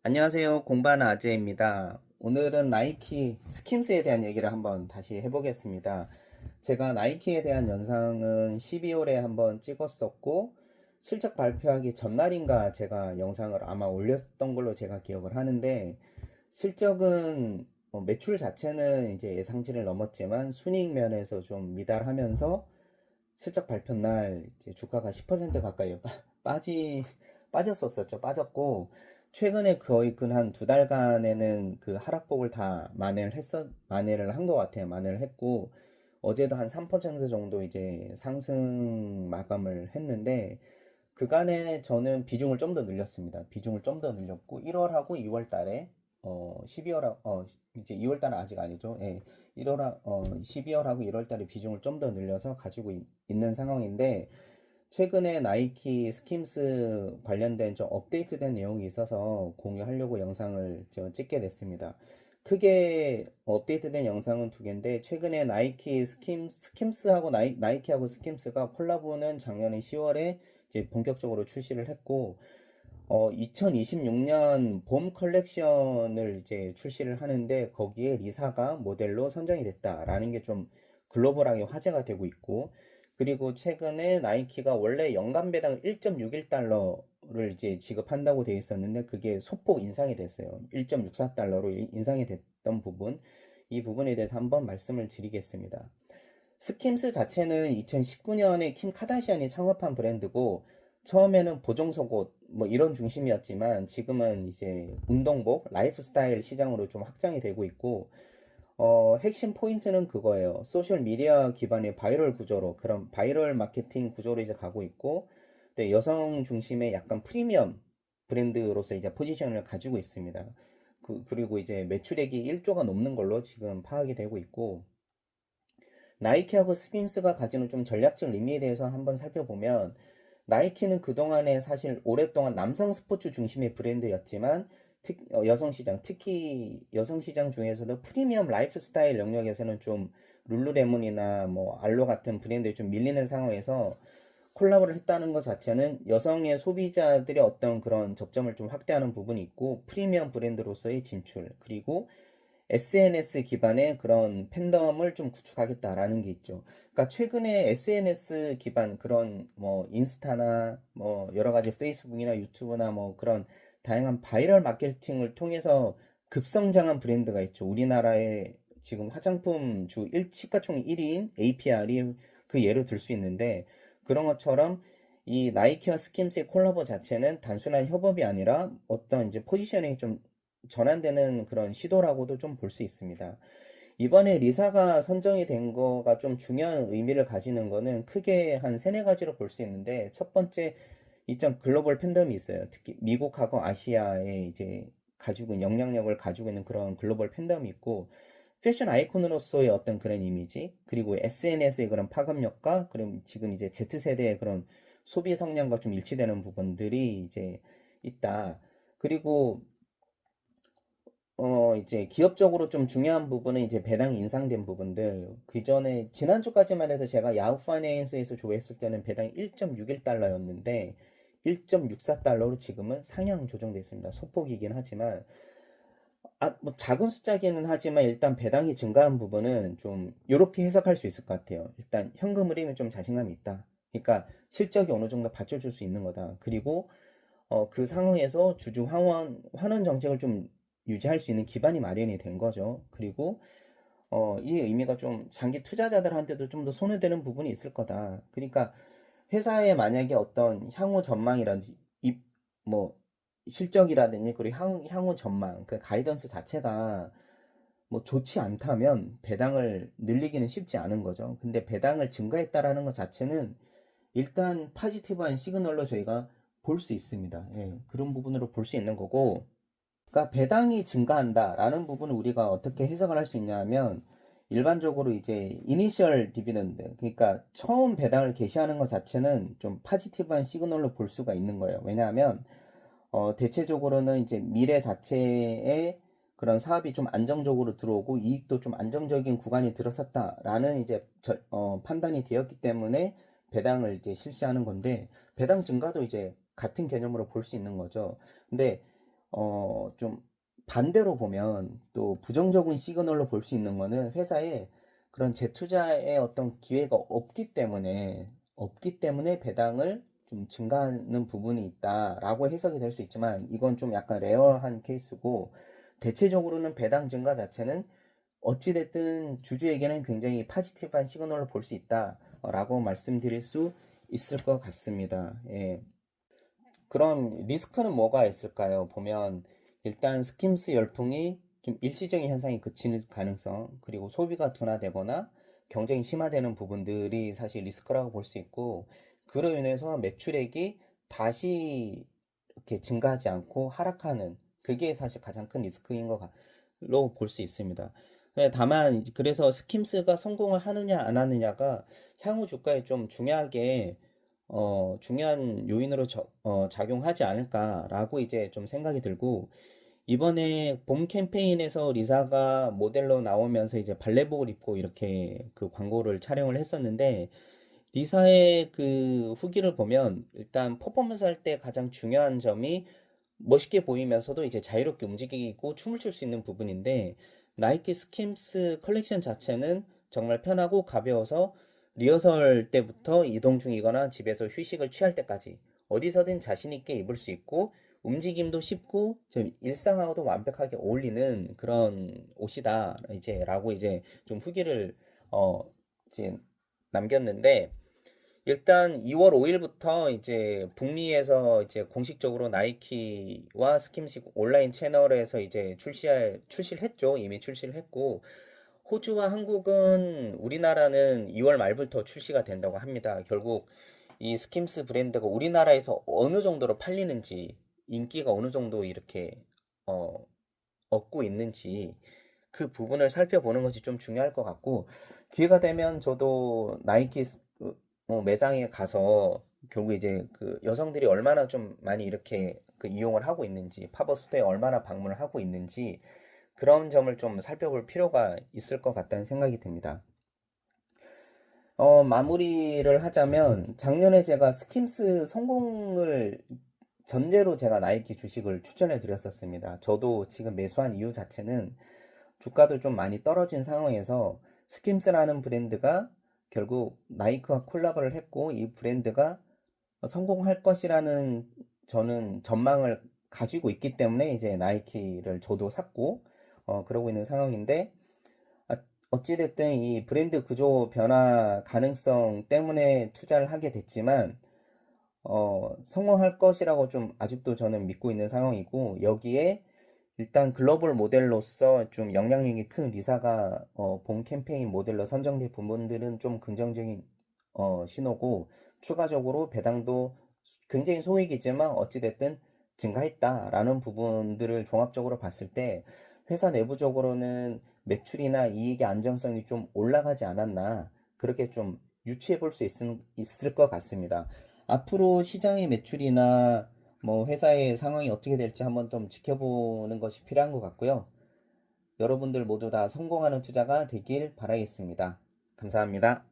안녕하세요. 공부하는 아재입니다. 오늘은 나이키 스킴스에 대한 얘기를 한번 다시 해보겠습니다. 제가 나이키에 대한 영상은 12월에 한번 찍었었고, 실적 발표하기 전날인가 제가 영상을 아마 올렸던 걸로 제가 기억을 하는데, 실적은 매출 자체는 이제 예상치를 넘었지만 순이익 면에서 좀 미달하면서 실적 발표 날 이제 주가가 10% 가까이 빠졌었죠. 빠졌고, 최근에 거의 그 한 두 달간에는 그 하락폭을 다 만회를 한 것 같아요. 만회를 했고, 어제도 한 3% 정도 이제 상승 마감을 했는데, 그간에 저는 비중을 좀 더 늘렸습니다. 비중을 좀 더 늘렸고 1월하고 2월 달에 12월 이제 2월 달은 아직 아니죠. 예. 12월하고 1월 달에 비중을 좀 더 늘려서 가지고 있는 상황인데 최근에 나이키 스킴스 관련된 좀 업데이트된 내용이 있어서 공유하려고 영상을 찍게 됐습니다. 크게 업데이트된 영상은 두 개인데 최근에 나이키 스킴스하고 나이키하고 스킴스가 콜라보는 작년에 10월에 이제 본격적으로 출시를 했고 2026년 봄 컬렉션을 이제 출시를 하는데 거기에 리사가 모델로 선정이 됐다라는 게 좀 글로벌하게 화제가 되고 있고 그리고 최근에 나이키가 원래 연간 배당 1.61달러를 이제 지급한다고 돼 있었는데 그게 소폭 인상이 됐어요. 1.64달러로 인상이 됐던 부분 이 부분에 대해서 한번 말씀을 드리겠습니다. 스킴스 자체는 2019년에 킴 카다시안이 창업한 브랜드고 처음에는 보정 속옷 뭐 이런 중심이었지만 지금은 이제 운동복, 라이프스타일 시장으로 좀 확장이 되고 있고 핵심 포인트는 그거예요. 소셜 미디어 기반의 바이럴 구조로 그런 바이럴 마케팅 구조로 이제 가고 있고 네, 여성 중심의 약간 프리미엄 브랜드로서 이제 포지션을 가지고 있습니다. 그리고 이제 매출액이 1조가 넘는 걸로 지금 파악이 되고 있고 나이키하고 스킨스가 가지는 좀 전략적 의미에 대해서 한번 살펴보면 나이키는 그동안에 사실 오랫동안 남성 스포츠 중심의 브랜드였지만 여성 시장, 특히 여성 시장 중에서도 프리미엄 라이프스타일 영역에서는 좀 룰루레몬이나 뭐 알로 같은 브랜드에 좀 밀리는 상황에서 콜라보를 했다는 것 자체는 여성의 소비자들의 어떤 그런 접점을 좀 확대하는 부분이 있고 프리미엄 브랜드로서의 진출 그리고 SNS 기반의 그런 팬덤을 좀 구축하겠다라는 게 있죠. 그러니까 최근에 SNS 기반 그런 뭐 인스타나 뭐 여러 가지 페이스북이나 유튜브나 뭐 그런 다양한 바이럴 마케팅을 통해서 급성장한 브랜드가 있죠. 우리나라의 지금 화장품 시가총액 1위인 APR이 그 예로 들 수 있는데 그런 것처럼 이 나이키와 스킨스의 콜라보 자체는 단순한 협업이 아니라 어떤 이제 포지셔닝이 좀 전환되는 그런 시도라고도 좀 볼 수 있습니다. 이번에 리사가 선정이 된 거가 좀 중요한 의미를 가지는 거는 크게 한 세네 가지로 볼 수 있는데 첫 번째 이점 글로벌 팬덤이 있어요. 특히 미국하고 아시아에 이제 영향력을 가지고 있는 그런 글로벌 팬덤이 있고 패션 아이콘으로서의 어떤 그런 이미지 그리고 SNS의 그런 파급력과 그리고 지금 이제 Z세대의 그런 소비 성향과 좀 일치되는 부분들이 이제 있다. 그리고 이제 기업적으로 좀 중요한 부분은 이제 배당이 인상된 부분들. 그 전에, 지난주까지만 해도 제가 야후 파이낸스에서 조회했을 때는 배당이 1.61달러였는데, 1.64달러로 지금은 상향 조정됐습니다. 소폭이긴 하지만, 뭐 작은 숫자기는 하지만 일단 배당이 증가한 부분은 좀, 이렇게 해석할 수 있을 것 같아요. 일단 현금 흐름에 좀 자신감이 있다. 그러니까 실적이 어느 정도 받쳐줄 수 있는 거다. 그리고 그 상황에서 환원 정책을 좀 유지할 수 있는 기반이 마련이 된 거죠. 그리고 이 의미가 좀 장기 투자자들한테도 좀 더 손에 되는 부분이 있을 거다. 그러니까 회사에 만약에 어떤 향후 전망이라든지 뭐 실적이라든지 그리고 향후 전망 그 가이던스 자체가 뭐 좋지 않다면 배당을 늘리기는 쉽지 않은 거죠. 근데 배당을 증가했다라는 것 자체는 일단 파지티브한 시그널로 저희가 볼 수 있습니다. 예, 그런 부분으로 볼 수 있는 거고, 그러니까 배당이 증가한다라는 부분을 우리가 어떻게 해석을 할 수 있냐면 일반적으로 이제 이니셜 디비던드, 그러니까 처음 배당을 개시하는 것 자체는 좀 파지티브한 시그널로 볼 수가 있는 거예요. 왜냐하면 대체적으로는 이제 미래 자체에 그런 사업이 좀 안정적으로 들어오고 이익도 좀 안정적인 구간이 들어섰다라는 이제 판단이 되었기 때문에 배당을 이제 실시하는 건데 배당 증가도 이제 같은 개념으로 볼 수 있는 거죠. 근데 좀 반대로 보면 또 부정적인 시그널로 볼 수 있는 거는 회사에 그런 재투자의 어떤 기회가 없기 때문에 배당을 좀 증가하는 부분이 있다라고 해석이 될 수 있지만 이건 좀 약간 레어한 케이스고 대체적으로는 배당 증가 자체는 어찌됐든 주주에게는 굉장히 파지티브한 시그널로 볼 수 있다라고 말씀드릴 수 있을 것 같습니다. 예. 그럼 리스크는 뭐가 있을까요? 보면 일단 스킴스 열풍이 좀 일시적인 현상이 그치는 가능성, 그리고 소비가 둔화되거나 경쟁이 심화되는 부분들이 사실 리스크라고 볼 수 있고, 그로 인해서 매출액이 다시 이렇게 증가하지 않고 하락하는 그게 사실 가장 큰 리스크인 것로 볼 수 있습니다. 다만 그래서 스킴스가 성공을 하느냐 안 하느냐가 향후 주가에 좀 중요한 요인으로 작용하지 않을까라고 이제 좀 생각이 들고, 이번에 봄 캠페인에서 리사가 모델로 나오면서 이제 발레복을 입고 이렇게 그 광고를 촬영을 했었는데, 리사의 그 후기를 보면 일단 퍼포먼스 할 때 가장 중요한 점이 멋있게 보이면서도 이제 자유롭게 움직이고 춤을 출 수 있는 부분인데, 나이키 스킴스 컬렉션 자체는 정말 편하고 가벼워서 리허설 때부터 이동 중이거나 집에서 휴식을 취할 때까지 어디서든 자신 있게 입을 수 있고 움직임도 쉽고 좀 일상하고도 완벽하게 어울리는 그런 옷이다 이제 라고 이제 좀 후기를 어 이제 남겼는데, 일단 2월 5일부터 이제 북미에서 이제 공식적으로 나이키와 스킴스 온라인 채널에서 이제 출시를 했죠. 이미 출시를 했고, 호주와 한국은 우리나라는 2월 말부터 출시가 된다고 합니다. 결국 이 스킴스 브랜드가 우리나라에서 어느 정도로 팔리는지, 인기가 어느 정도 이렇게 어, 얻고 있는지 그 부분을 살펴보는 것이 좀 중요할 것 같고, 기회가 되면 저도 나이키 매장에 가서 결국 이제 그 여성들이 얼마나 좀 많이 이렇게 그 이용을 하고 있는지, 팝업 스토어에 얼마나 방문을 하고 있는지 그런 점을 좀 살펴볼 필요가 있을 것 같다는 생각이 듭니다. 마무리를 하자면 작년에 제가 스킴스 성공을 전제로 제가 나이키 주식을 추천해 드렸었습니다. 저도 지금 매수한 이유 자체는 주가도 좀 많이 떨어진 상황에서 스킴스라는 브랜드가 결국 나이키와 콜라보를 했고 이 브랜드가 성공할 것이라는 저는 전망을 가지고 있기 때문에 이제 나이키를 저도 샀고 그러고 있는 상황인데, 어찌됐든 이 브랜드 구조 변화 가능성 때문에 투자를 하게 됐지만 성공할 것이라고 좀 아직도 저는 믿고 있는 상황이고, 여기에 일단 글로벌 모델로서 좀 영향력이 큰 리사가 봄 캠페인 모델로 선정된 부분들은 좀 긍정적인 신호고, 추가적으로 배당도 굉장히 소액이지만 어찌됐든 증가했다라는 부분들을 종합적으로 봤을 때 회사 내부적으로는 매출이나 이익의 안정성이 좀 올라가지 않았나 그렇게 좀 유추해 볼 수 있을 것 같습니다. 앞으로 시장의 매출이나 뭐 회사의 상황이 어떻게 될지 한번 좀 지켜보는 것이 필요한 것 같고요. 여러분들 모두 다 성공하는 투자가 되길 바라겠습니다. 감사합니다.